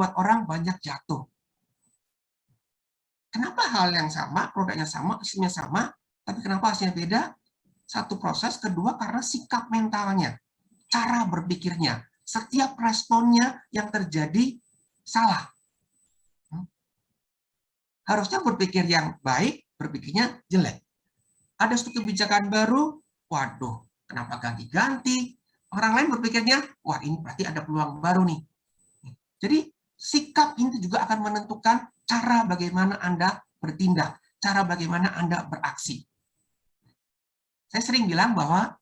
membuat orang banyak jatuh. Kenapa hal yang sama, produknya sama, hasilnya sama, tapi kenapa hasilnya beda? Satu proses, kedua karena sikap mentalnya, cara berpikirnya, setiap responnya yang terjadi salah. Harusnya berpikir yang baik, berpikirnya jelek. Ada suatu kebijakan baru, waduh, kenapa ganti-ganti? Orang lain berpikirnya, wah ini berarti ada peluang baru nih. Jadi sikap ini juga akan menentukan cara bagaimana Anda bertindak, cara bagaimana Anda beraksi. Saya sering bilang bahwa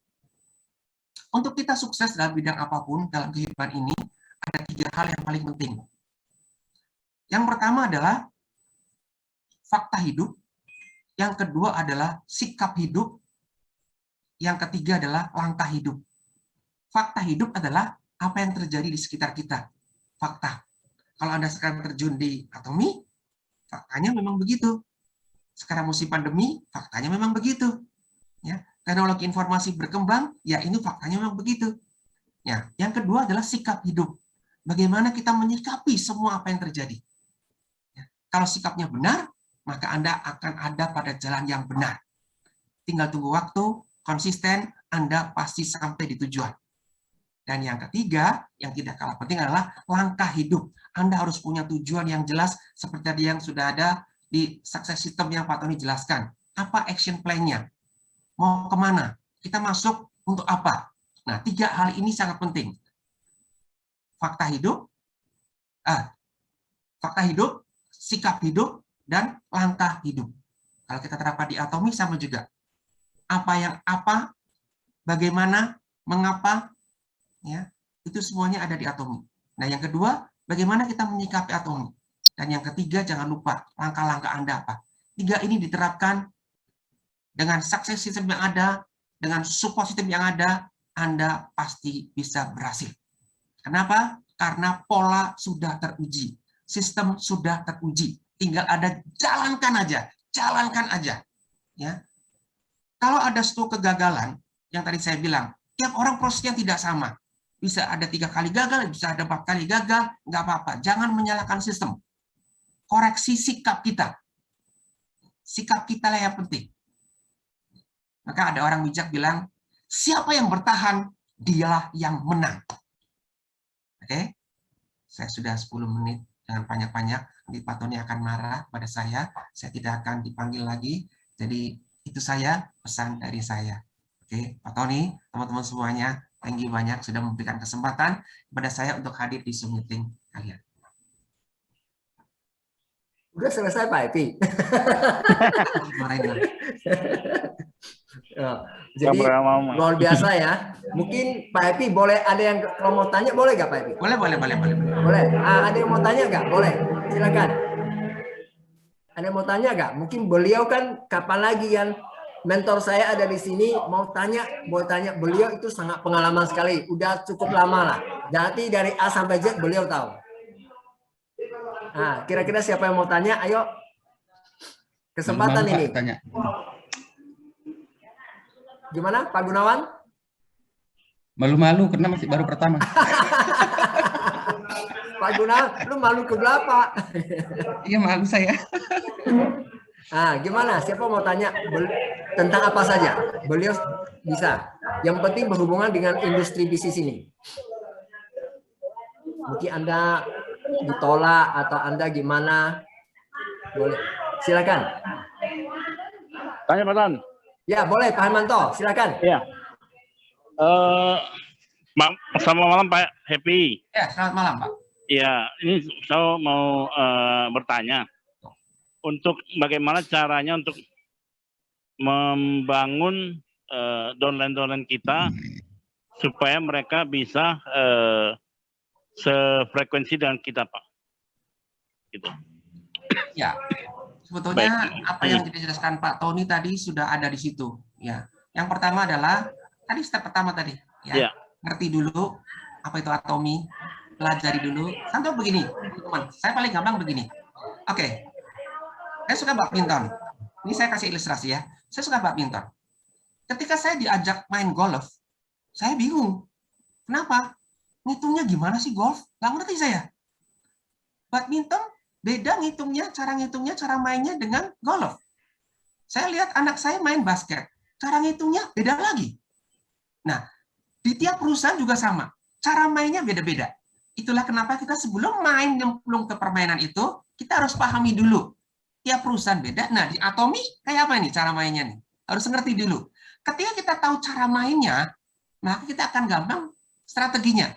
untuk kita sukses dalam bidang apapun dalam kehidupan ini, ada 3 hal yang paling penting. Yang pertama adalah fakta hidup, yang kedua adalah sikap hidup, yang ketiga adalah langkah hidup. Fakta hidup adalah apa yang terjadi di sekitar kita. Fakta. Kalau Anda sekarang terjun di Atomi, faktanya memang begitu. Sekarang musim pandemi, faktanya memang begitu. Ya, teknologi informasi berkembang, ya ini faktanya memang begitu. Ya, yang kedua adalah sikap hidup. Bagaimana kita menyikapi semua apa yang terjadi. Ya, kalau sikapnya benar, maka Anda akan ada pada jalan yang benar. Tinggal tunggu waktu, konsisten, Anda pasti sampai di tujuan. Dan yang ketiga, yang tidak kalah penting adalah langkah hidup. Anda harus punya tujuan yang jelas, seperti tadi yang sudah ada di success system yang Pak Tony jelaskan. Apa action plan-nya? Mau kemana? Kita masuk untuk apa? Nah, 3 hal ini sangat penting. Fakta hidup, sikap hidup, dan langkah hidup. Kalau kita terapkan di Atomi sama juga. Apa, bagaimana, mengapa, ya, itu semuanya ada di Atomi. Nah, yang kedua, bagaimana kita menyikapi Atomi. Dan yang ketiga, jangan lupa langkah-langkah Anda apa. 3 ini diterapkan dengan success system yang ada, dengan support system yang ada, Anda pasti bisa berhasil. Kenapa? Karena pola sudah teruji, sistem sudah teruji. Tinggal ada jalankan aja. Ya. Kalau ada suatu kegagalan, yang tadi saya bilang, tiap orang prosesnya tidak sama. Bisa ada 3 kali gagal, bisa ada 4 kali gagal, nggak apa-apa. Jangan menyalahkan sistem. Koreksi sikap kita. Sikap kita lah yang penting. Maka ada orang bijak bilang, siapa yang bertahan, dialah yang menang. Oke? Saya sudah 10 menit, jangan banyak-banyak. Nanti Pak Tony akan marah pada saya tidak akan dipanggil lagi. Jadi itu saya pesan dari saya. Oke, Pak Tony, teman-teman semuanya, thank you banyak sudah memberikan kesempatan kepada saya untuk hadir di Zoom meeting kalian. Udah selesai Pak Epi. Jadi luar biasa ya. Mungkin Pak Epi boleh ada yang kalau mau tanya boleh nggak Pak Epi? Boleh. Boleh. Ada yang mau tanya nggak? Boleh. Silakan. Ada yang mau tanya nggak? Mungkin beliau kan kapan lagi yang mentor saya ada di sini mau tanya, boleh tanya. Beliau itu sangat pengalaman sekali. Udah cukup lama lah. Jadi dari A sampai Z beliau tahu. Nah, kira-kira siapa yang mau tanya? Ayo. Kesempatan Malu, ini. Pak, tanya. Gimana Pak Gunawan? Malu-malu karena masih baru pertama. Pak Gunawan, lu malu ke berapa? Iya, malu saya. Nah, gimana? Siapa mau tanya tentang apa saja? Beliau bisa. Yang penting berhubungan dengan industri bisnis ini. Mungkin Anda ditolak atau Anda gimana? Boleh. Silakan. Tanya Pak Tan. Ya, boleh Pak Hermanto. Silakan. Iya. Selamat malam Pak Happy. Ya, selamat malam Pak. Ya, ini saya mau bertanya. Untuk bagaimana caranya untuk membangun downline kita supaya mereka bisa sefrekuensi dengan kita, Pak. Gitu. Ya, sebetulnya apa yang dijelaskan Pak Tony tadi sudah ada di situ. Ya, yang pertama adalah tadi step pertama tadi. Ya, ngerti dulu apa itu Atomi, pelajari dulu. Contoh begini, teman. Saya paling gampang begini. Oke. Saya suka badminton. Ini saya kasih ilustrasi ya. Saya suka badminton. Ketika saya diajak main golf, saya bingung. Kenapa? Ngitungnya gimana sih golf? Nggak ngerti saya. Badminton beda ngitungnya, cara mainnya dengan golf. Saya lihat anak saya main basket, cara ngitungnya beda lagi. Nah, di tiap perusahaan juga sama, cara mainnya beda-beda. Itulah kenapa kita sebelum main nyemplung ke permainan itu, kita harus pahami dulu. Tiap perusahaan beda. Nah, di Atomi kayak apa nih cara mainnya nih? Harus ngerti dulu. Ketika kita tahu cara mainnya, maka kita akan gampang strateginya.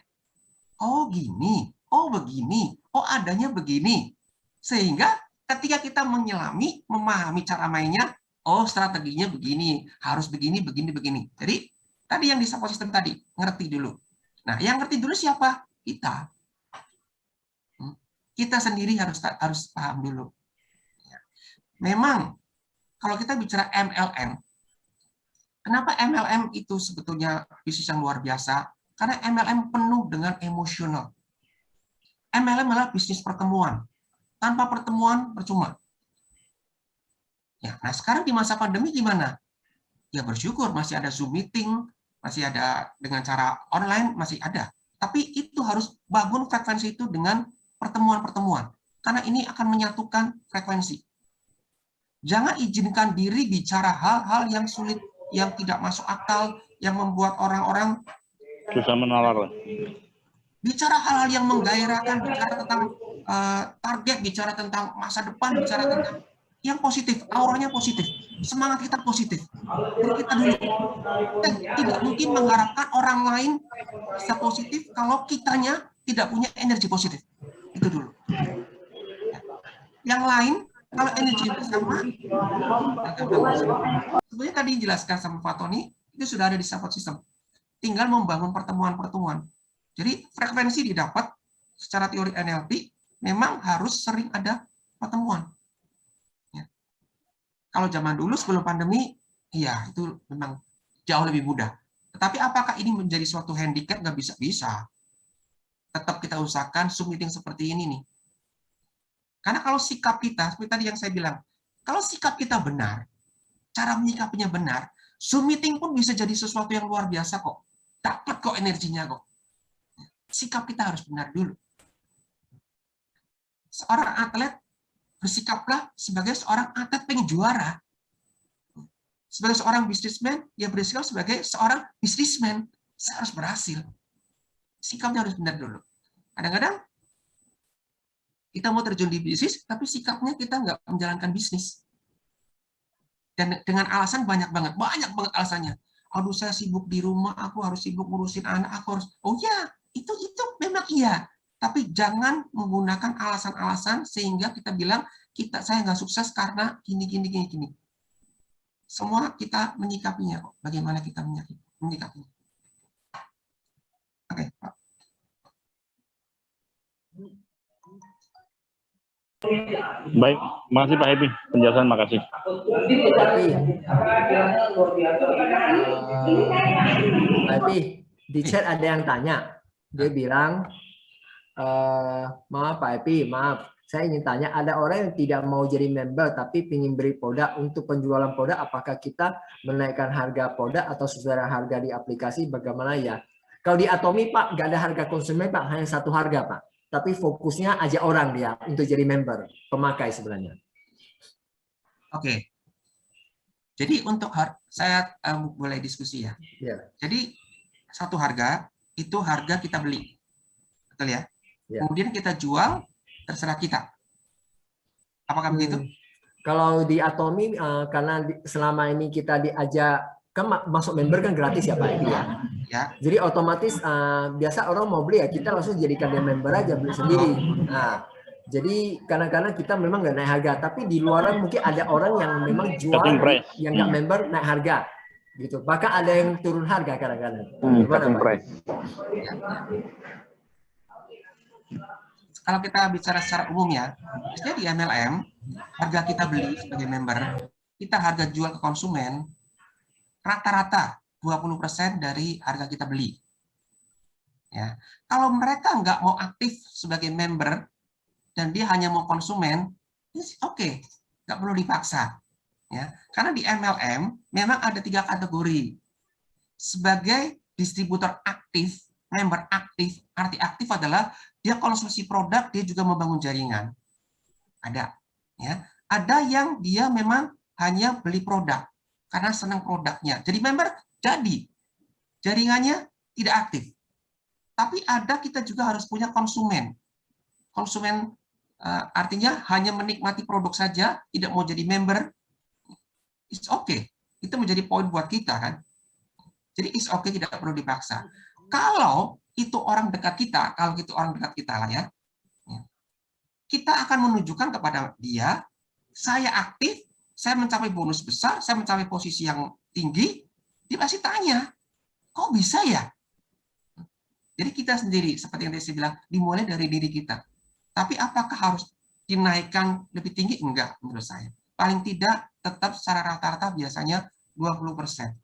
Oh gini, oh begini, oh adanya begini. Sehingga ketika kita menyelami, memahami cara mainnya, oh strateginya begini, harus begini, begini, begini. Jadi tadi yang di support system tadi, ngerti dulu. Nah, yang ngerti dulu siapa? Kita. Kita sendiri harus paham dulu. Memang kalau kita bicara MLM, kenapa MLM itu sebetulnya bisnis yang luar biasa? Karena MLM penuh dengan emosional. MLM adalah bisnis pertemuan. Tanpa pertemuan, percuma. Ya, nah sekarang di masa pandemi gimana? Ya bersyukur masih ada Zoom meeting, masih ada dengan cara online, masih ada. Tapi itu harus bangun frekuensi itu dengan pertemuan-pertemuan. Karena ini akan menyatukan frekuensi. Jangan izinkan diri bicara hal-hal yang sulit, yang tidak masuk akal, yang membuat orang-orang susah menalar. Bicara hal-hal yang menggairahkan, bicara tentang target, bicara tentang masa depan, bicara tentang yang positif, auranya positif, semangat kita positif. Jadi kita dulu. Kita tidak mungkin mengharapkan orang lain bisa positif kalau kitanya tidak punya energi positif. Itu dulu. Yang lain, kalau energi bersama, sebenarnya tadi dijelaskan sama Pak Tony, itu sudah ada di support system. Tinggal membangun pertemuan-pertemuan. Jadi frekuensi didapat secara teori NLP, memang harus sering ada pertemuan. Ya. Kalau zaman dulu sebelum pandemi, iya itu memang jauh lebih mudah. Tetapi apakah ini menjadi suatu handicap? Nggak bisa-bisa. Tetap kita usahakan Zoom meeting seperti ini nih. Karena kalau sikap kita, seperti tadi yang saya bilang, kalau sikap kita benar, cara menyikapinya benar, Zoom meeting pun bisa jadi sesuatu yang luar biasa kok. Dapat kok energinya kok. Sikap kita harus benar dulu. Seorang atlet bersikaplah sebagai seorang atlet pengen juara. Sebagai seorang bisnismen, dia bersikap sebagai seorang bisnismen. Saya harus berhasil. Sikapnya harus benar dulu. Kadang-kadang kita mau terjun di bisnis, tapi sikapnya kita nggak menjalankan bisnis. Dan dengan alasan banyak banget alasannya. Aduh, saya sibuk di rumah, aku harus sibuk ngurusin anak, aku harus. Oh ya, itu memang iya. Tapi jangan menggunakan alasan-alasan sehingga kita bilang saya nggak sukses karena gini. Semua kita menyikapinya kok. Bagaimana kita menyikapinya? Oke, Pak. Baik, makasih Pak Happy. Penjelasan, makasih. Tapi di chat ada yang tanya. Dia bilang, maaf Pak Happy, maaf. Saya ingin tanya, ada orang yang tidak mau jadi member tapi ingin beri produk untuk penjualan produk, apakah kita menaikkan harga produk atau sesuai harga di aplikasi, bagaimana ya? Kalau di Atomi Pak, nggak ada harga konsumen Pak, hanya satu harga Pak. Tapi fokusnya aja orang dia untuk jadi member, pemakai sebenarnya. Oke. Jadi untuk saya boleh diskusi ya. Yeah. Jadi satu harga itu harga kita beli, betul ya? Yeah. Kemudian kita jual terserah kita. Apakah begitu? Kalau di Atomi karena selama ini kita diajak kan masuk member kan gratis ya Pak ya. Ya. Jadi otomatis biasa orang mau beli ya kita langsung jadikan dia member aja, beli sendiri. Nah, jadi kadang-kadang kita memang nggak naik harga, tapi di luaran mungkin ada orang yang memang jual yang nggak member naik harga, gitu. Bahkan ada yang turun harga kadang-kadang. Gimana Pak? Kalau kita bicara secara umum ya, biasanya di MLM harga kita beli sebagai member, kita harga jual ke konsumen rata-rata 20% dari harga kita beli. Ya, kalau mereka nggak mau aktif sebagai member dan dia hanya mau konsumen, oke, nggak perlu dipaksa. Ya, karena di MLM memang ada 3 kategori. Sebagai distributor aktif, member aktif, arti aktif adalah dia konsumsi produk, dia juga membangun jaringan. Ada, ya. Ada yang dia memang hanya beli produk karena senang produknya. Jadi member, jadi jaringannya tidak aktif. Tapi ada, kita juga harus punya konsumen. Konsumen artinya hanya menikmati produk saja, tidak mau jadi member. It's okay. Itu menjadi poin buat kita kan. Jadi it's okay, tidak perlu dipaksa. Kalau itu orang dekat kita, kalau itu orang dekat kita lah ya, kita akan menunjukkan kepada dia, saya aktif, saya mencapai bonus besar, saya mencapai posisi yang tinggi, dia pasti tanya, kok bisa ya? Jadi kita sendiri, seperti yang saya bilang, dimulai dari diri kita. Tapi apakah harus dinaikkan lebih tinggi? Enggak, menurut saya. Paling tidak, tetap secara rata-rata biasanya 20%.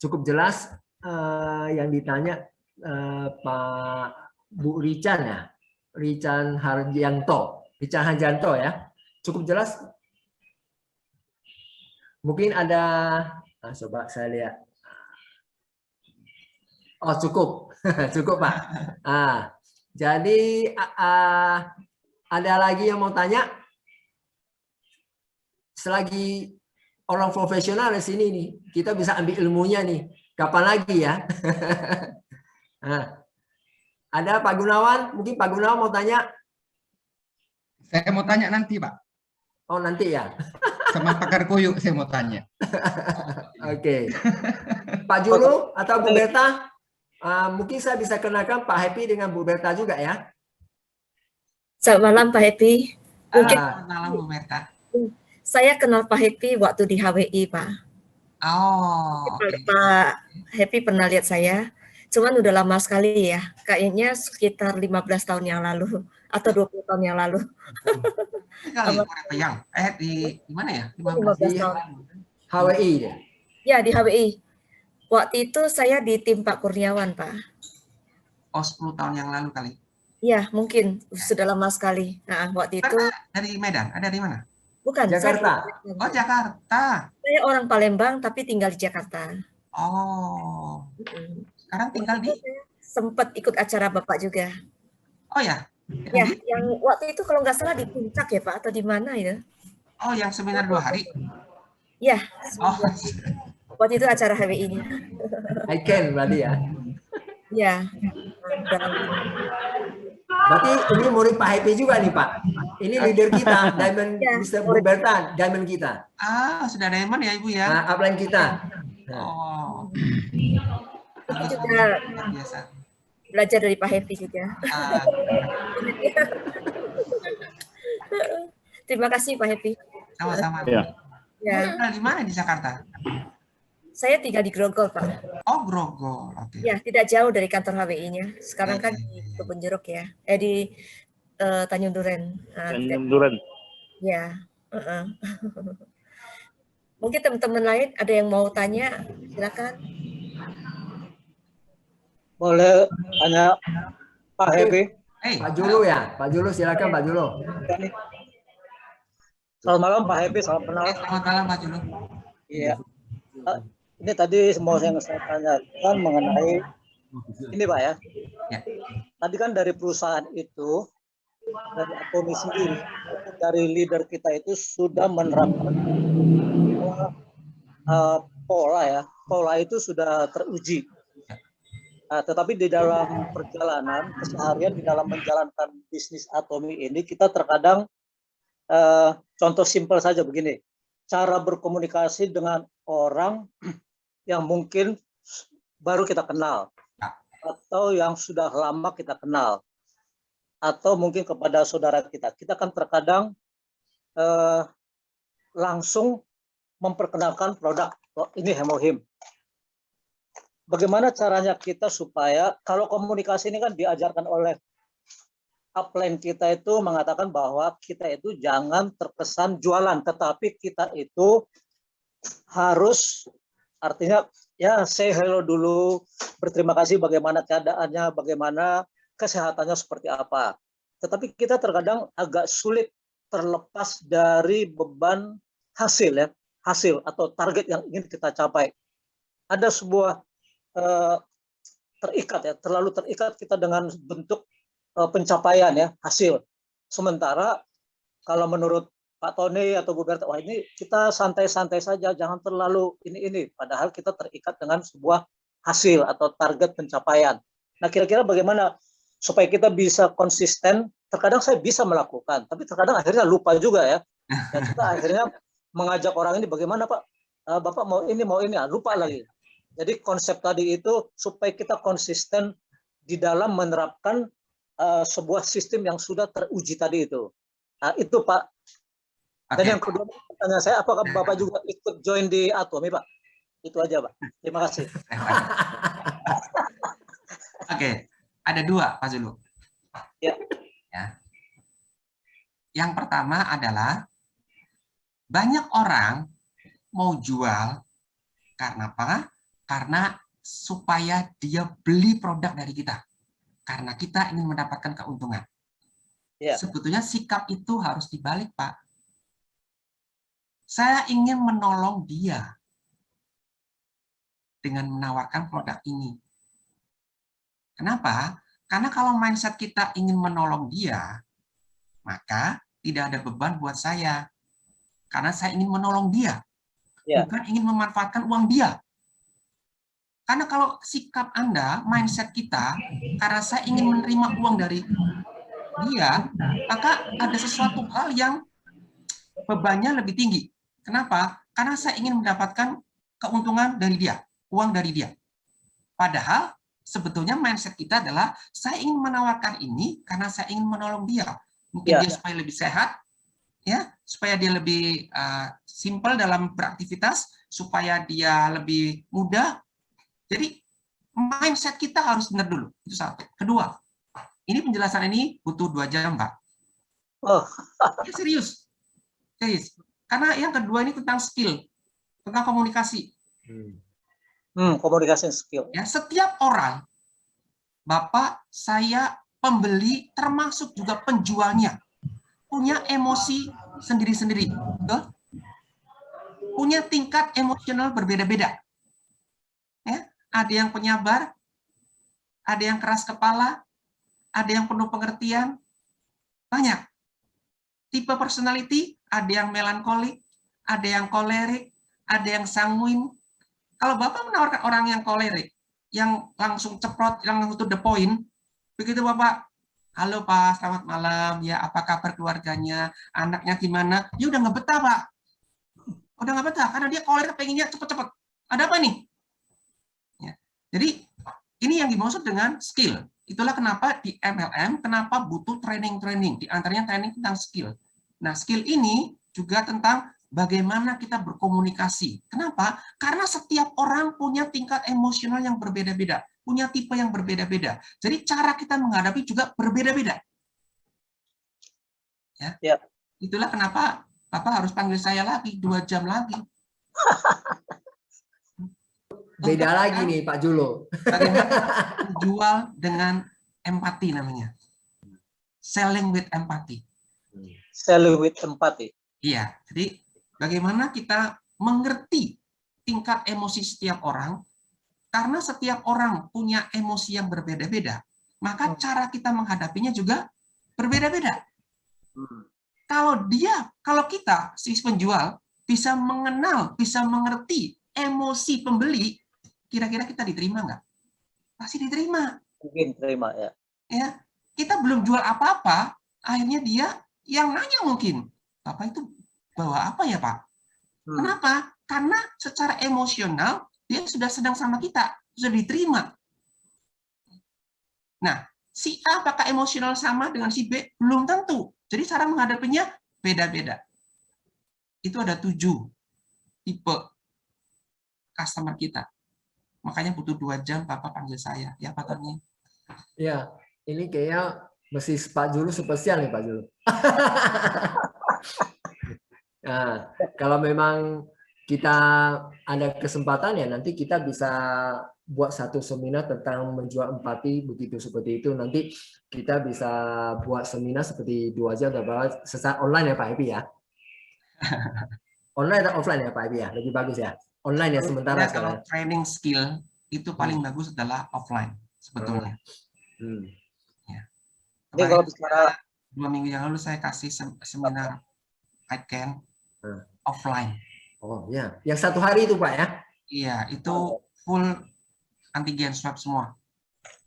Cukup jelas yang ditanya Pak Bu Rican ya, Rican Harjanto ya, cukup jelas. Mungkin ada, coba saya lihat. Oh cukup, cukup Pak. Jadi ada lagi yang mau tanya? Selagi orang profesional di sini nih, kita bisa ambil ilmunya nih. Kapan lagi ya? Ada Pak Gunawan, mungkin Pak Gunawan mau tanya? Saya mau tanya nanti, Pak. Oh nanti ya. Sama Pakar Kuyuk saya mau tanya. Oke. Pak Julu atau Bu Berta, mungkin saya bisa kenalkan Pak Happy dengan Bu Berta juga ya. Selamat malam Pak Happy. Mungkin Selamat malam Bu Berta. saya kenal Pak Happy waktu di HWI, Pak. Oh, Pak Happy pernah lihat saya, cuman udah lama sekali ya. Kayaknya sekitar 15 tahun yang lalu atau 20 tahun yang lalu. Di mana ya? 15 tahun. HWI ya? Ya, di HWI. Waktu itu saya di tim Pak Kurniawan, Pak. Oh, 10 tahun yang lalu kali. Ya, mungkin sudah lama sekali. Nah, waktu itu dari Medan, ada di mana? bukan Jakarta. Oh, Jakarta. Saya orang Palembang tapi tinggal di Jakarta. Oh. Sekarang tinggal di? Sempat ikut acara Bapak juga. Oh ya. Ya, yang waktu itu kalau nggak salah di Puncak ya Pak, atau di mana ya? Oh, yang seminar 2 hari? Ya. Oh. Waktu itu acara HWI-nya. I can berarti ya. Ya. Berarti ini murid Pak Happy juga nih Pak. Ini leader kita, Diamond Ya, Mr. Bu Berta, Diamond kita. Sudah Diamond ya Ibu ya? Upline kita. Oh. Itu juga Biasa. belajar dari Pak Happy juga. Terima kasih Pak Happy. Sama-sama. Iya. Ya. Di mana di Jakarta? Saya tinggal di Grogol, Pak. Oh, Grogol. Oke. Ya, tidak jauh dari kantor HWI-nya. Sekarang kan di Kebun Jeruk ya. Di Tanjung Duren. Tanjung Duren. Ya. Mungkin teman-teman lain ada yang mau tanya, silakan. Boleh tanya Pak Happy? Pak Julu ya, Pak Julu silakan Pak Julu. Selamat malam Pak Happy, salam kenal. Selamat malam Pak Julu. Iya. Ini tadi mau saya tanyakan mengenai ini Pak ya. Tadi kan dari perusahaan itu, dari Atomi sendiri, dari leader kita itu sudah menerapkan pola itu sudah teruji. Tetapi di dalam perjalanan keseharian, di dalam menjalankan bisnis Atomi ini, kita terkadang contoh simpel saja begini, cara berkomunikasi dengan orang yang mungkin baru kita kenal, atau yang sudah lama kita kenal, atau mungkin kepada saudara kita. Kita kan terkadang langsung memperkenalkan produk, ini Hemohim. Bagaimana caranya kita supaya, kalau komunikasi ini kan diajarkan oleh upline kita itu mengatakan bahwa kita itu jangan terkesan jualan, tetapi kita itu harus, artinya ya say hello dulu, berterima kasih bagaimana keadaannya, bagaimana kesehatannya seperti apa. Tetapi kita terkadang agak sulit terlepas dari beban hasil ya, hasil atau target yang ingin kita capai. ada sebuah terikat ya, terlalu terikat kita dengan bentuk pencapaian ya, hasil. Sementara kalau menurut Pak Tony atau Bu Berta, wah ini kita santai-santai saja, jangan terlalu ini. Padahal kita terikat dengan sebuah hasil atau target pencapaian. Nah, kira-kira bagaimana supaya kita bisa konsisten? Terkadang saya bisa melakukan, tapi terkadang akhirnya lupa juga ya. Dan kita akhirnya mengajak orang ini, bagaimana Pak? Bapak mau ini, lupa lagi. Jadi konsep tadi itu supaya kita konsisten di dalam menerapkan sebuah sistem yang sudah teruji tadi itu. Nah, itu Pak. Dan yang kedua, pertanyaan saya, apakah Bapak juga ikut join di Atomi, Pak? Itu aja, Pak. Terima kasih. Oke, ada dua, Pak Zulu. Ya. Yang pertama adalah banyak orang mau jual karena apa? Karena supaya dia beli produk dari kita. Karena kita ingin mendapatkan keuntungan. Ya. Sebetulnya sikap itu harus dibalik, Pak. Saya ingin menolong dia dengan menawarkan produk ini. Kenapa? Karena kalau mindset kita ingin menolong dia, maka tidak ada beban buat saya. Karena saya ingin menolong dia, bukan ingin memanfaatkan uang dia. Karena kalau sikap Anda, mindset kita, karena saya ingin menerima uang dari dia, maka ada sesuatu hal yang bebannya lebih tinggi. Kenapa? Karena saya ingin mendapatkan keuntungan dari dia, uang dari dia. Padahal sebetulnya mindset kita adalah saya ingin menawarkan ini karena saya ingin menolong dia. Mungkin dia supaya lebih sehat, ya, supaya dia lebih simpel dalam beraktivitas, supaya dia lebih mudah. Jadi mindset kita harus benar dulu. Itu satu. Kedua, ini penjelasan ini butuh 2 jam, Pak. Oh. Ya, serius. Karena yang kedua ini tentang skill, tentang komunikasi. Komunikasi skill. Ya, setiap orang, Bapak, saya, pembeli, termasuk juga penjualnya, punya emosi sendiri-sendiri. Punya tingkat emosional berbeda-beda. Ya, ada yang penyabar, ada yang keras kepala, ada yang penuh pengertian, banyak. Tipe personality, ada yang melankolik, ada yang kolerik, ada yang sanguin. Kalau Bapak menawarkan orang yang kolerik, yang langsung ceprot, yang langsung to the point, begitu Bapak, halo Pak, selamat malam, ya apa kabar keluarganya, anaknya gimana, ya udah nggak betah Pak. Udah nggak betah, karena dia kolerik pengennya cepet-cepet. Ada apa nih? Ya. Jadi, ini yang dimaksud dengan skill. Itulah kenapa di MLM, kenapa butuh training-training. Di antaranya training tentang skill. Nah, skill ini juga tentang bagaimana kita berkomunikasi. Kenapa? Karena setiap orang punya tingkat emosional yang berbeda-beda. Punya tipe yang berbeda-beda. Jadi, cara kita menghadapi juga berbeda-beda. Ya. Itulah kenapa Bapak harus panggil saya lagi, 2 jam lagi. Beda lagi nih Pak Julo. Bagaimana menjual dengan empati namanya. Selling with empathy. Selling with empathy. Iya, jadi bagaimana kita mengerti tingkat emosi setiap orang, karena setiap orang punya emosi yang berbeda-beda, maka cara kita menghadapinya juga berbeda-beda. Kalau kita, si penjual, bisa mengenal, bisa mengerti emosi pembeli, kira-kira kita diterima nggak? Pasti diterima. Mungkin terima ya. Ya, kita belum jual apa-apa, akhirnya dia yang nanya mungkin, Bapak itu bawa apa ya Pak? Kenapa? Karena secara emosional dia sudah sedang sama kita, sudah diterima. Nah, si A apakah emosional sama dengan si B? Belum tentu. Jadi cara menghadapinya beda-beda. Itu ada 7 tipe customer kita. Makanya butuh 2 jam Bapak panggil saya. Ya Pak Tony. Ya, ini kayaknya mesti Pak Julu spesial nih Pak Julu. Nah, kalau memang kita ada kesempatan ya nanti kita bisa buat satu seminar tentang menjual empati begitu seperti itu. Nanti kita bisa buat seminar seperti 2 jam secara online ya Pak Epi ya. Online atau offline ya Pak Epi ya? Lebih bagus ya. online ya sementara Ya, kalau sekarang. training skill itu paling bagus adalah offline sebetulnya. Hmm. Ini kalau Kemarin bicara 2 minggu yang lalu saya kasih seminar ICANN offline. Oh ya, yang 1 hari itu Pak ya? Iya, itu full antigen swab semua.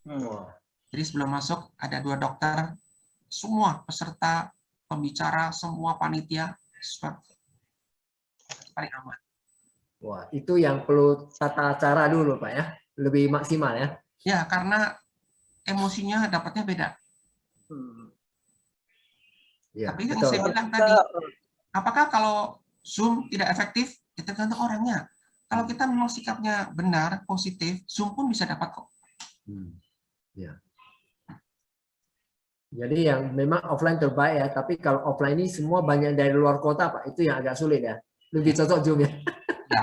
Wah. Jadi sebelum masuk ada 2 dokter, semua peserta, pembicara, semua panitia swab paling aman. Wah, itu yang perlu tata cara dulu Pak ya, lebih maksimal ya. Ya, karena emosinya dapatnya beda. Ya, Tapi yang betul. saya bilang tadi, apakah kalau Zoom tidak efektif? Ya tergantung orangnya. Kalau kita memang sikapnya benar, positif, Zoom pun bisa dapat kok. Ya. Jadi yang memang offline terbaik ya, tapi kalau offline ini semua banyak dari luar kota Pak, itu yang agak sulit ya. Lebih cocok Zoom ya. Ya.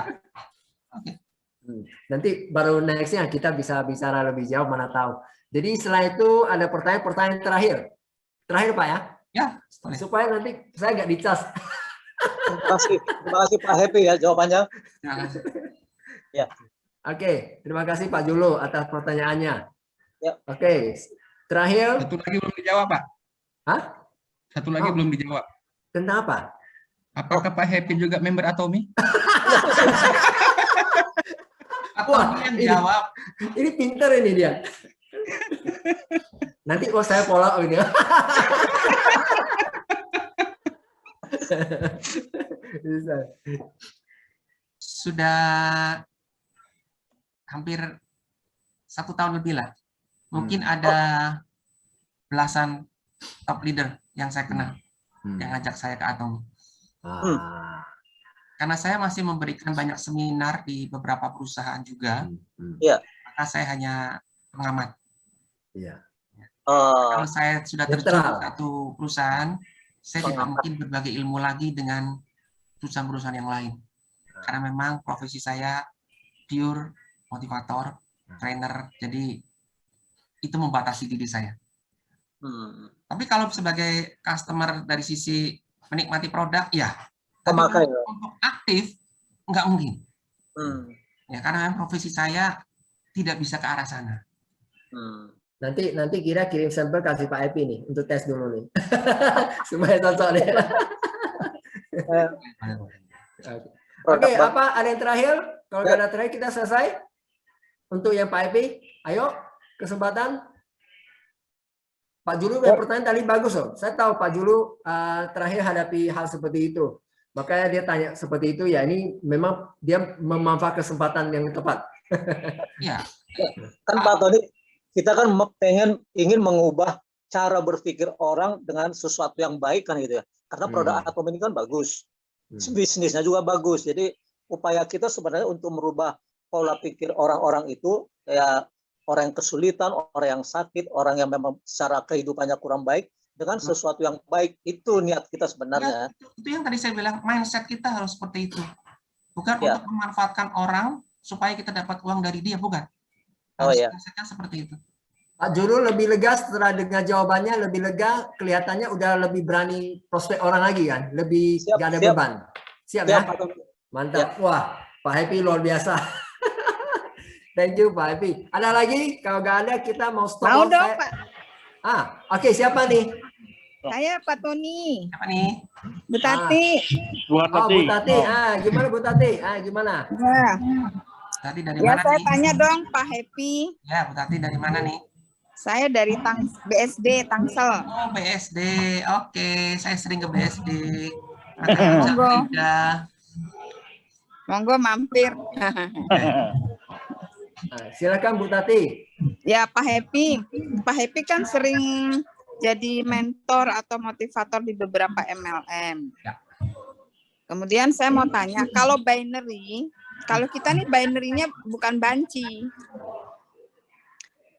Oke. Nanti baru nextnya kita bisa bicara lebih jauh, mana tahu. Jadi setelah itu ada pertanyaan terakhir. Terakhir Pak ya. Ya, boleh. Supaya nanti saya nggak dicas. Terima kasih Pak Happy ya jawabannya. Terima kasih. Ya. Oke, terima kasih Pak Julu atas pertanyaannya. Ya. Oke, terakhir. Satu lagi belum dijawab, Pak. Hah? Satu lagi belum dijawab. Tentang apa? Apakah Pak Happy juga member Atomi? Atau yang jawab. Ini pinter ini dia. Nanti saya follow ini. Bisa. Sudah hampir 1 tahun lebih lah. Mungkin ada belasan top leader yang saya kenal yang ngajak saya ke Atomi. Karena saya masih memberikan banyak seminar di beberapa perusahaan juga, maka saya hanya pengamat. Kalau saya sudah terjun di satu perusahaan, saya tidak mungkin berbagi ilmu lagi dengan perusahaan-perusahaan yang lain. Karena memang profesi saya pure motivator, trainer, jadi itu membatasi diri saya. Tapi kalau sebagai customer dari sisi menikmati produk, ya. Tapi untuk aktif, nggak mungkin. Ya, karena memang profesi saya tidak bisa ke arah sana. Nanti kira kirim sampel kasih Pak Epi nih untuk tes dulu nih. Supaya cocok nih. Oke, apa ada yang terakhir? Kalau nggak ada terakhir kita selesai. Untuk yang Pak Epi, ayo kesempatan. Pak Julu yang pertanyaan tadi bagus loh. Saya tahu Pak Julu terakhir hadapi hal seperti itu. Makanya dia tanya seperti itu, ya ini memang dia memanfaatkan kesempatan yang tepat. Ya. Kan Pak Tony, kita kan ingin mengubah cara berpikir orang dengan sesuatu yang baik kan gitu ya. Karena produk Atom ini kan bagus. Bisnisnya juga bagus. Jadi upaya kita sebenarnya untuk merubah pola pikir orang-orang itu, ya orang yang kesulitan, orang yang sakit, orang yang memang secara kehidupannya kurang baik, dengan sesuatu yang baik. Itu niat kita sebenarnya. Ya, itu yang tadi saya bilang, mindset kita harus seperti itu. Bukan untuk memanfaatkan orang supaya kita dapat uang dari dia, bukan. Harus mindsetnya seperti itu. Pak Juru lebih lega setelah dengar jawabannya, lebih lega, kelihatannya udah lebih berani prospek orang lagi kan, lebih gak ada beban. Siap ya? Mantap. Wah, Pak Happy luar biasa. Thank you Pak Happy. Ada lagi? Kalau nggak ada kita mau stop. Mau dong Pak. Oke, siapa nih? Saya Pak Tony. Siapa nih? Bu Tati. Bu Tati. Gimana Bu Tati? Gimana? Ya. Tadi dari Ya, mana saya nih? tanya dong Pak Happy. Ya, Bu Tati dari mana nih? Saya dari BSD Tangsel. Oh, BSD. Oke, saya sering ke BSD. Monggo. Monggo mampir. Silakan Bu Tati. Ya Pak Happy. Pak Happy kan sering jadi mentor atau motivator di beberapa MLM. Ya. Kemudian saya mau tanya, kalau binary, kalau kita nih binary-nya bukan banci.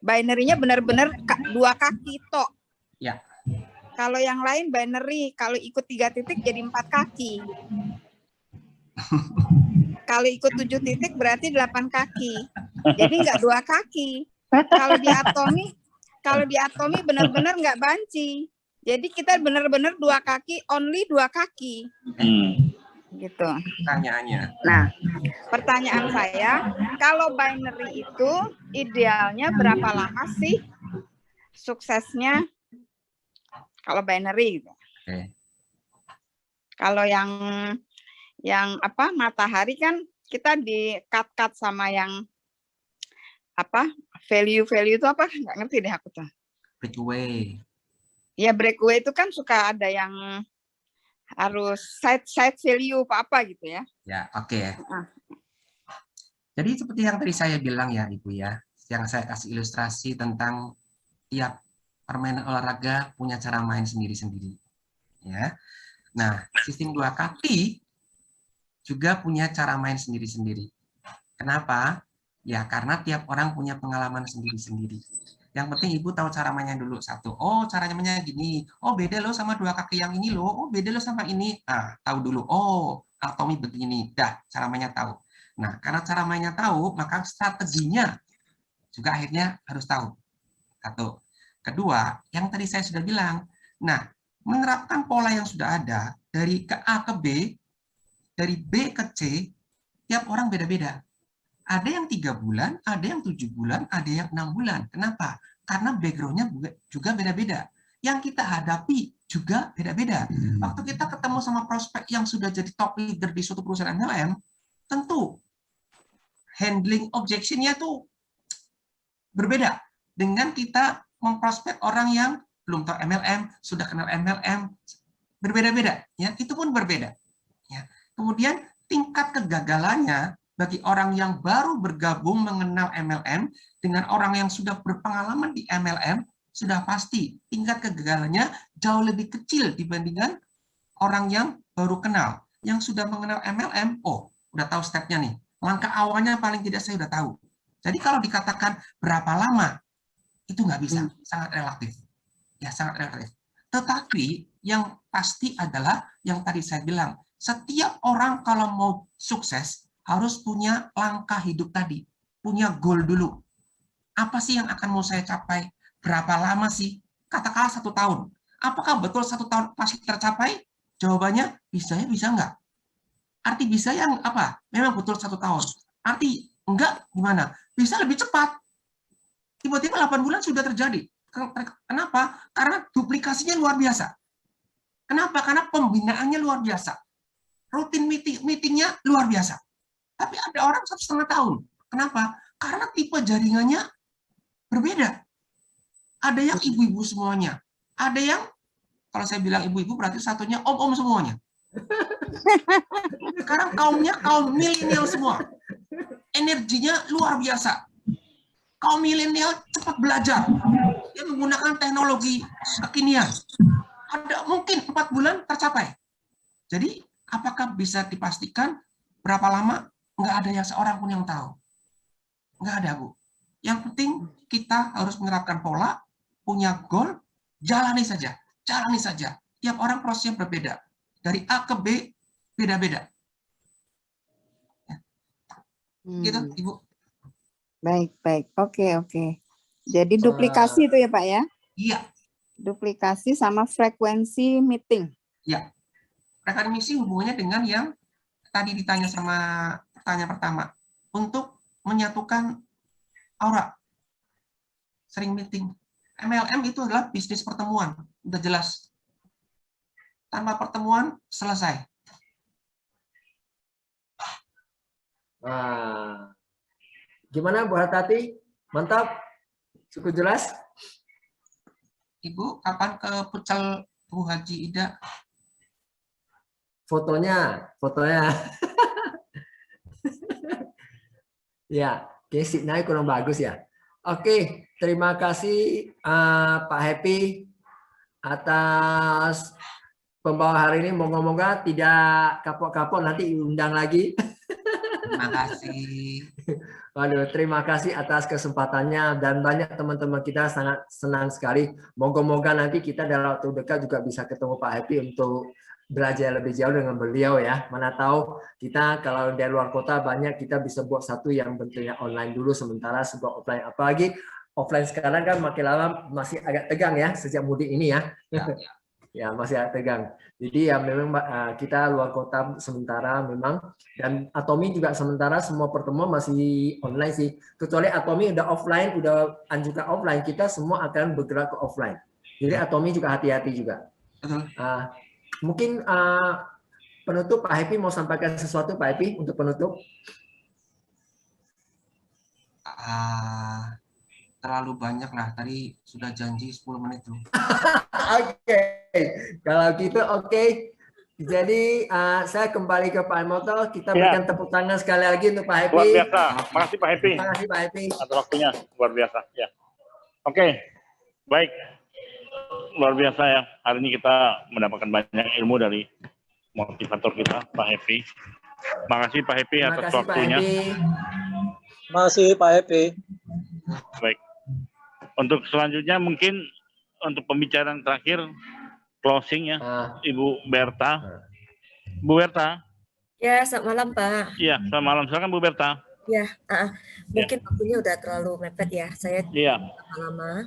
Binary-nya benar-benar 2 kaki tok. Ya. Kalau yang lain binary, kalau ikut 3 titik jadi 4 kaki. Kalau ikut 7 titik berarti 8 kaki. Jadi nggak 2 kaki. Kalau di atomi benar-benar nggak banci. Jadi kita benar-benar 2 kaki, only 2 kaki. gitu. Pertanyaannya. Nah, pertanyaan saya, kalau binary itu idealnya berapa lama sih suksesnya kalau binary gitu? Oke. Kalau yang apa matahari kan kita di cut sama yang apa value itu apa nggak ngerti deh aku tuh. Breakaway. Ya breakaway itu kan suka ada yang harus side value apa gitu ya. Ya, oke. Jadi seperti yang tadi saya bilang ya Ibu ya, yang saya kasih ilustrasi tentang tiap permainan olahraga punya cara main sendiri-sendiri. Ya. Nah, sistem 2 kaki juga punya cara main sendiri-sendiri. Kenapa? Ya, karena tiap orang punya pengalaman sendiri-sendiri. Yang penting Ibu tahu cara mainnya dulu. Satu, oh caranya mainnya gini. Oh beda loh sama 2 kaki yang ini loh. Oh beda loh sama ini. Ah, tahu dulu. Oh, anatomi begini. Dah, cara mainnya tahu. Nah, karena cara mainnya tahu, maka strateginya juga akhirnya harus tahu. Satu. Kedua, yang tadi saya sudah bilang. Nah, menerapkan pola yang sudah ada dari ke A ke B, dari B ke C, tiap orang beda-beda. Ada yang 3 bulan, ada yang 7 bulan, ada yang 6 bulan. Kenapa? Karena background-nya juga beda-beda. Yang kita hadapi juga beda-beda. Waktu kita ketemu sama prospek yang sudah jadi top leader di suatu perusahaan MLM, tentu handling objection-nya tuh berbeda dengan kita memprospek orang yang belum tahu MLM, sudah kenal MLM, berbeda-beda. Ya, itu pun berbeda. Ya. Kemudian tingkat kegagalannya bagi orang yang baru bergabung mengenal MLM dengan orang yang sudah berpengalaman di MLM, sudah pasti tingkat kegagalannya jauh lebih kecil dibandingkan orang yang baru kenal. Yang sudah mengenal MLM, oh, udah tahu stepnya nih. Langkah awalnya paling tidak saya udah tahu. Jadi kalau dikatakan berapa lama, itu nggak bisa, sangat relatif. Ya, sangat relatif. Tetapi yang pasti adalah yang tadi saya bilang, setiap orang kalau mau sukses, harus punya langkah hidup tadi, punya goal dulu. Apa sih yang akan mau saya capai? Berapa lama sih? Katakanlah 1 tahun. Apakah betul 1 tahun pasti tercapai? Jawabannya bisa ya, bisa enggak. Arti bisa yang apa? Memang betul 1 tahun. Arti enggak gimana? Bisa lebih cepat. Tiba-tiba 8 bulan sudah terjadi. Kenapa? Karena duplikasinya luar biasa. Kenapa? Karena pembinaannya luar biasa. Rutin meetingnya luar biasa. Tapi ada orang 1,5 tahun. Kenapa? Karena tipe jaringannya berbeda. Ada yang ibu-ibu semuanya. Ada yang, kalau saya bilang ibu-ibu berarti satunya om-om semuanya. Sekarang kaumnya kaum milenial semua. Energinya luar biasa. Kaum milenial cepat belajar. Dia menggunakan teknologi kekinian. Ada mungkin 4 bulan tercapai. Jadi, apakah bisa dipastikan berapa lama? Nggak ada yang seorang pun yang tahu. Nggak ada, Bu. Yang penting kita harus menerapkan pola, punya goal, jalani saja. Jalani saja. Tiap orang prosesnya berbeda. Dari A ke B, beda-beda. Ya. Gitu, Ibu. Baik. Oke. Jadi duplikasi itu ya, Pak ya? Iya. Duplikasi sama frekuensi meeting. Ya. Frekuensi hubungannya dengan yang tadi ditanya sama pertanyaan pertama. Untuk menyatukan aura. Sering meeting. MLM itu adalah bisnis pertemuan. Udah jelas. Tanpa pertemuan, selesai. Nah, gimana Bu Hartati? Mantap? Cukup jelas? Ibu, kapan ke Pucal Bu Haji Ida? Fotonya. Ya, oke, signalnya kurang bagus ya. Oke, terima kasih Pak Happy atas pembawa hari ini. Moga-moga tidak kapok-kapok nanti diundang lagi. Terima kasih. Waduh, terima kasih atas kesempatannya dan banyak teman-teman kita sangat senang sekali. Moga-moga nanti kita dalam waktu dekat juga bisa ketemu Pak Happy untuk belajar lebih jauh dengan beliau ya. Mana tahu kita kalau dari luar kota banyak kita bisa buat satu yang bentuknya online dulu sementara sebuah offline. Apalagi offline sekarang kan makin lama masih agak tegang ya sejak mudik ini ya. Ya, masih tegang. Jadi ya memang kita luar kota sementara memang, dan Atomi juga sementara semua pertemuan masih online sih. Kecuali Atomi udah offline, udah anjurkan offline, kita semua akan bergerak ke offline. Jadi Atomi juga hati-hati juga. Mungkin penutup Pak Happy mau sampaikan sesuatu Pak Happy untuk penutup? Terlalu banyak lah, tadi sudah janji 10 menit tuh. Oke, kalau gitu oke. Jadi saya kembali ke Pak Moto, kita berikan tepuk tangan sekali lagi untuk Pak Happy. Luar biasa, makasih Pak Happy. Terima kasih Pak Happy. Atas waktunya, luar biasa. Ya. Oke, baik. Luar biasa ya, hari ini kita mendapatkan banyak ilmu dari motivator kita, Pak Happy. Makasih Pak Happy atas waktunya. Masih Pak Happy. Baik. Untuk selanjutnya mungkin untuk pembicaraan terakhir closing ya, Ibu Berta. Bu Berta. Ya, selamat malam Pak. Iya, selamat malam. Silakan Bu Berta. Ya, mungkin waktunya udah terlalu mepet ya. Saya lama-lama.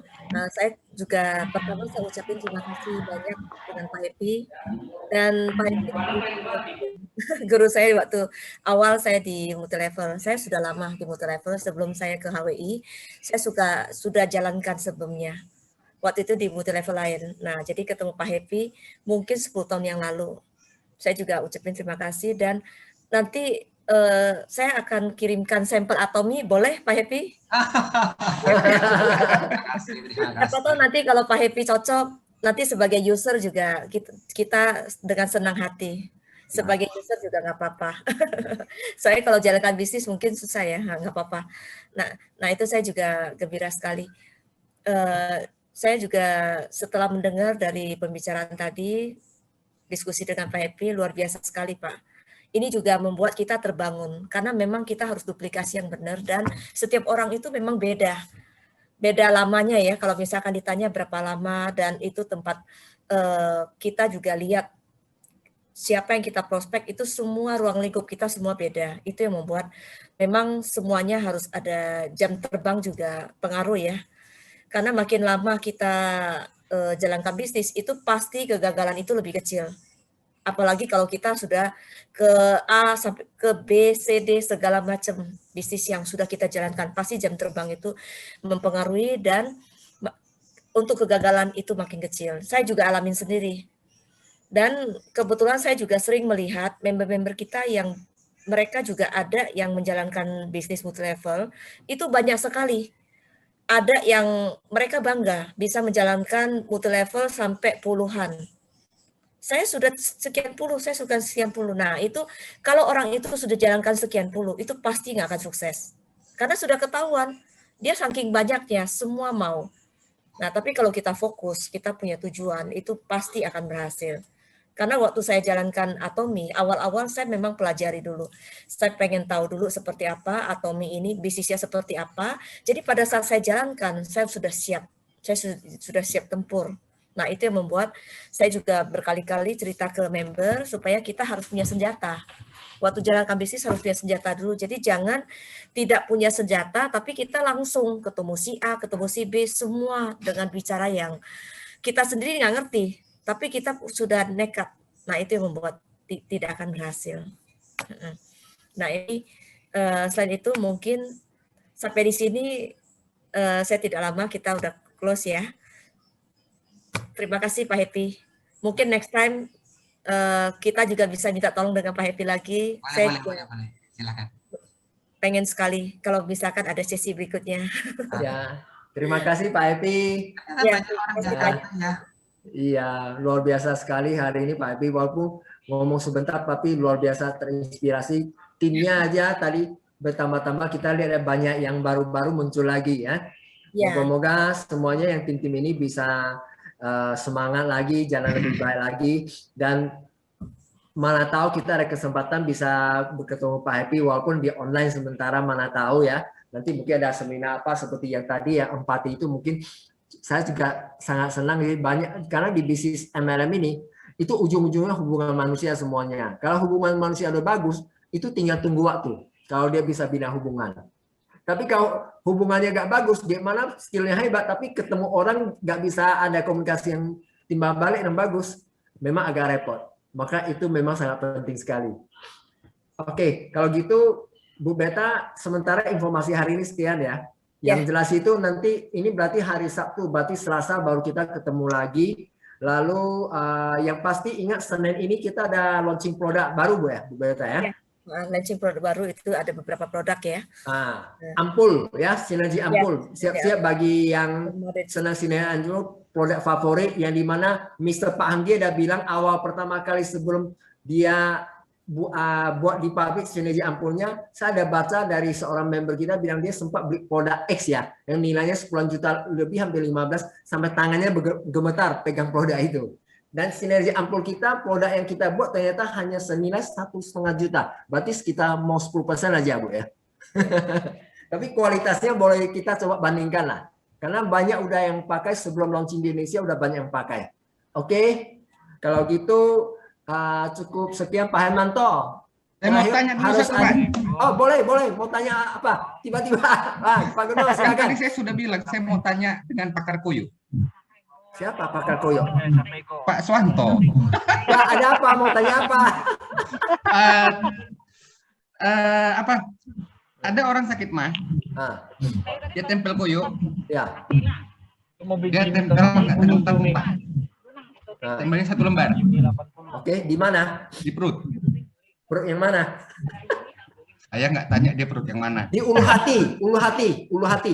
Saya juga pertama saya ucapin terima kasih banyak dengan Pak Happy dan Pak Happy guru saya waktu awal saya di Multilevel. Saya sudah lama di Multilevel sebelum saya ke HWI. Saya sudah jalankan sebelumnya. Waktu itu di Multilevel lain. Nah, jadi ketemu Pak Happy mungkin 10 tahun yang lalu. Saya juga ucapin terima kasih dan nanti saya akan kirimkan sampel Atomi, boleh Pak Happy? Siapa tahu nanti kalau Pak Happy cocok, nanti sebagai user juga kita dengan senang hati. Sebagai user juga nggak apa-apa. Saya kalau jalankan bisnis mungkin susah ya, nggak apa-apa. Nah itu saya juga gembira sekali. Saya juga setelah mendengar dari pembicaraan tadi, diskusi dengan Pak Happy, luar biasa sekali Pak. Ini juga membuat kita terbangun, karena memang kita harus duplikasi yang benar, dan setiap orang itu memang beda lamanya ya, kalau misalkan ditanya berapa lama, dan itu tempat kita juga lihat siapa yang kita prospek, itu semua ruang lingkup kita semua beda. Itu yang membuat memang semuanya harus ada jam terbang juga pengaruh ya. Karena makin lama kita jalankan bisnis, itu pasti kegagalan itu lebih kecil. Apalagi kalau kita sudah ke A sampai ke B, C, D, segala macam bisnis yang sudah kita jalankan, pasti jam terbang itu mempengaruhi dan untuk kegagalan itu makin kecil. Saya juga alamin sendiri. Dan kebetulan saya juga sering melihat member-member kita yang mereka juga ada yang menjalankan bisnis multilevel, itu banyak sekali. Ada yang mereka bangga bisa menjalankan multilevel sampai puluhan. Saya sudah sekian puluh, saya sudah sekian puluh. Nah itu kalau orang itu sudah jalankan sekian puluh, itu pasti nggak akan sukses. Karena sudah ketahuan, dia saking banyaknya, semua mau. Nah tapi kalau kita fokus, kita punya tujuan, itu pasti akan berhasil. Karena waktu saya jalankan Atomi, awal-awal saya memang pelajari dulu. Saya pengen tahu dulu seperti apa Atomi ini, bisnisnya seperti apa. Jadi pada saat saya jalankan, saya sudah siap. Saya sudah siap tempur. Nah itu yang membuat saya juga berkali-kali cerita ke member supaya kita harus punya senjata. Waktu jalankan bisnis harus punya senjata dulu. Jadi jangan tidak punya senjata, tapi kita langsung ketemu si A, ketemu si B, semua dengan bicara yang kita sendiri nggak ngerti. Tapi kita sudah nekat. Nah itu yang membuat tidak akan berhasil. Nah ini selain itu mungkin sampai di sini saya tidak lama, kita udah close ya. Terima kasih Pak Happy. Mungkin next time kita juga bisa minta tolong dengan Pak Happy lagi. Boleh. Silakan. Pengen sekali kalau misalkan ada sesi berikutnya. Ya, terima kasih Pak Happy. Iya, luar biasa sekali hari ini Pak Happy. Walaupun ngomong sebentar, tapi luar biasa terinspirasi. Timnya aja tadi bertambah-tambah, kita lihat banyak yang baru-baru muncul lagi ya. Moga-moga semuanya yang tim-tim ini bisa semangat lagi, jalan lebih baik lagi, dan mana tahu kita ada kesempatan bisa bertemu Pak Happy walaupun di online sementara, mana tahu ya. Nanti mungkin ada seminar apa seperti yang tadi ya, empati itu mungkin. Saya juga sangat senang banyak karena di bisnis MLM ini itu ujung-ujungnya hubungan manusia semuanya. Kalau hubungan manusia udah bagus, itu tinggal tunggu waktu. Kalau dia bisa bina hubungan. Tapi kalau hubungannya nggak bagus, dia mana skillnya hebat, tapi ketemu orang nggak bisa ada komunikasi yang timbal balik yang bagus, memang agak repot. Maka itu memang sangat penting sekali. Oke, kalau gitu Bu Beta, sementara informasi hari ini sekian ya. Yang jelas itu nanti ini berarti hari Sabtu, berarti Selasa baru kita ketemu lagi. Lalu yang pasti ingat Senin ini kita ada launching produk baru Bu ya, Bu Beta ya. Launching produk baru itu ada beberapa produk ya. Ampul ya, sinergi ampul. Siap-siap bagi yang senang sinergi ampul, produk favorit yang dimana Mr. Pak Hanggi dah bilang awal pertama kali sebelum dia buat di pabrik sinergi ampulnya, saya ada baca dari seorang member kita bilang dia sempat beli produk X ya, yang nilainya 10 juta lebih, hampir 15, sampai tangannya gemetar pegang produk itu. Dan sinergi ampul kita, produk yang kita buat ternyata hanya senilai 1,5 juta. Berarti sekitar mau 10% aja Bu ya. Tapi kualitasnya boleh kita coba bandingkan lah. Karena banyak udah yang pakai sebelum launching di Indonesia, udah banyak yang pakai. Oke, kalau gitu cukup sekian Pak Hermanto. Saya mau tanya dulu satu Pak. Oh boleh. Mau tanya apa? Tiba-tiba. Pak Gunawan silakan. Tadi saya sudah bilang, saya mau tanya dengan pakar koyo. Siapa pakar koyo? Pak Swanto. Ya, ada apa? Mau tanya apa? Ada orang sakit mah, dia tempel koyo, ya. dia tempel nggak tahu Pak. Tempelnya 1 lembar. Oke, di mana? Di perut. Perut yang mana? Saya nggak tanya dia perut yang mana. Di ulu hati.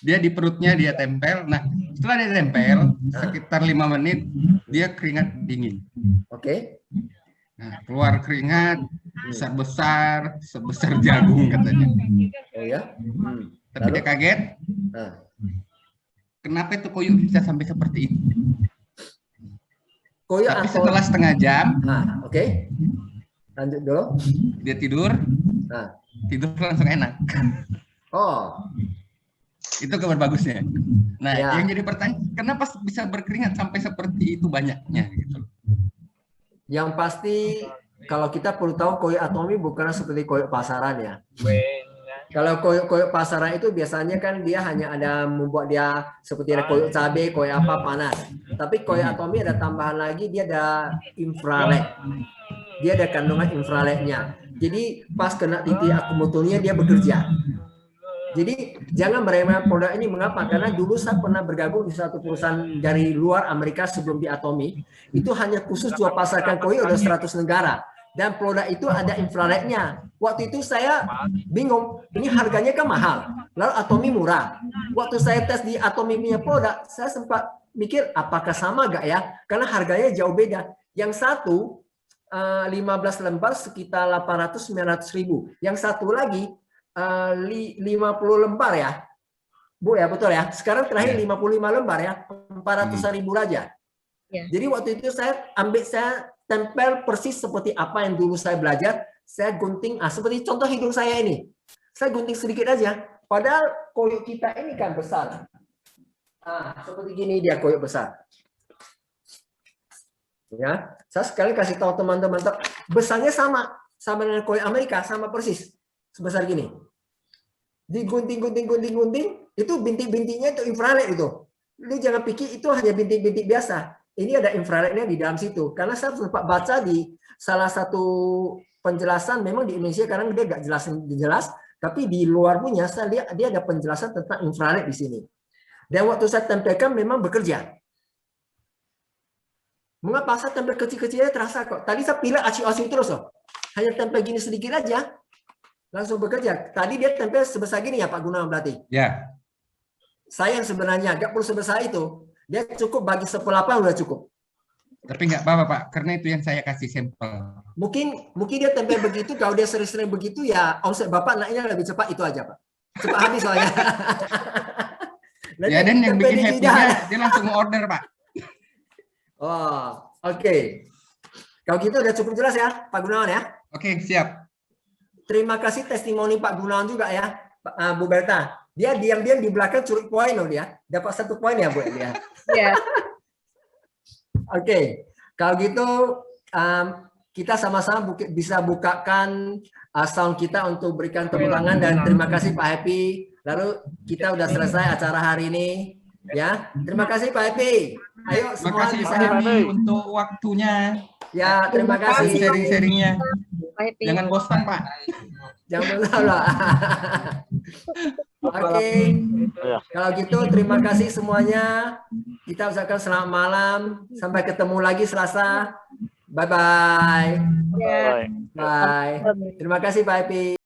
Dia di perutnya dia tempel. Nah, setelah dia tempel sekitar 5 menit dia keringat dingin. Oke. Nah, keluar keringat besar-besar sebesar jagung katanya. Oh ya. Tapi dia kaget. Kenapa itu koyo bisa sampai seperti itu? Koyo tapi setelah setengah jam, oke. Lanjut dulu. Dia tidur. Tidur langsung enak. Oh. Itu kabar bagusnya. Nah, Ya. yang jadi pertanyaan, kenapa bisa berkeringat sampai seperti itu banyaknya gitu? Yang pasti kalau kita perlu tahu koyo atomi bukan seperti koyo pasaran ya. Kalau koyo pasaran itu biasanya kan dia hanya ada membuat dia seperti ada koyo cabai, koyo apa panas. Tapi koyo atomi ada tambahan lagi, dia ada infrared. Dia ada kandungan infrarednya. Jadi pas kena titik akumulatornya dia bekerja. Jadi jangan meremehkan produk ini. Mengapa? Karena dulu saya pernah bergabung di satu perusahaan dari luar Amerika sebelum di Atomi. Itu hanya khusus jual pasarkan koyo ada 100 negara. Dan produk itu ada infrarednya. Waktu itu saya bingung. Ini harganya kan mahal. Lalu Atomi murah. Waktu saya tes di Atomi punya produk, saya sempat mikir apakah sama gak ya? Karena harganya jauh beda. Yang satu 15 lembar sekitar 800-900 ribu. Yang satu lagi 50 lembar ya, Bu ya, betul ya. Sekarang terakhir 55 lembar ya, 400 ribu aja. Jadi waktu itu saya tempel persis seperti apa yang dulu saya belajar. Saya gunting, seperti contoh hidung saya ini. Saya gunting sedikit aja. Padahal koyo kita ini kan besar. Seperti gini dia koyo besar. Ya, saya sekali kasih tahu teman-teman, besarnya sama dengan koyo Amerika, sama persis sebesar gini. Digunting, itu bintik-bintiknya itu infrared itu. Lu jangan pikir itu hanya bintik-bintik biasa. Ini ada infrarednya di dalam situ. Karena saya sempat baca di salah satu penjelasan, memang di Indonesia karena dia nggak jelas, tapi di luar punya saya lihat dia ada penjelasan tentang infrared di sini. Dan waktu saya tempelkan memang bekerja. Mengapa saya tempel kecil-kecilnya terasa kok? Tadi saya pilih aci-aci terus loh. Hanya tempel gini sedikit aja, langsung bekerja. Tadi dia tempel sebesar gini ya Pak Gunawan berarti? Ya. Saya yang sebenarnya nggak perlu sebesar itu. Dia cukup bagi 1/8 udah cukup. Tapi nggak apa-apa Pak, karena itu yang saya kasih sampel. Mungkin dia tempel begitu, kalau dia sering-sering begitu ya omset Bapak naiknya lebih cepat, itu aja Pak. Cepat habis soalnya. Ya, dan yang bikin happy-nya dia langsung order Pak. Oh, oke. Kalau gitu udah cukup jelas ya Pak Gunawan ya? Oke, siap. Terima kasih testimoni Pak Gunawan juga ya, Bu Berta. Dia diam-diam di belakang curi poin loh dia. Dapat 1 poin ya Bu dia. Iya. Oke, kalau gitu kita sama-sama bisa bukakan sound kita untuk berikan tepuk tangan dan terima kasih Pak Happy. Lalu kita udah selesai acara hari ini. Ya, terima kasih Pak Happy. Ayo Terima semua kasih bisa Pak Happy Happy. untuk waktunya, Ya, terima untuk kasih. sharing-sharingnya. Pak Happy. Jangan bosan Pak. Jangan bosan lah. Oke, Ya. kalau gitu terima kasih semuanya. Kita ucapkan selamat malam. Sampai ketemu lagi Selasa. Bye-bye. Ya. Baik. Bye. Terima kasih Pak Happy.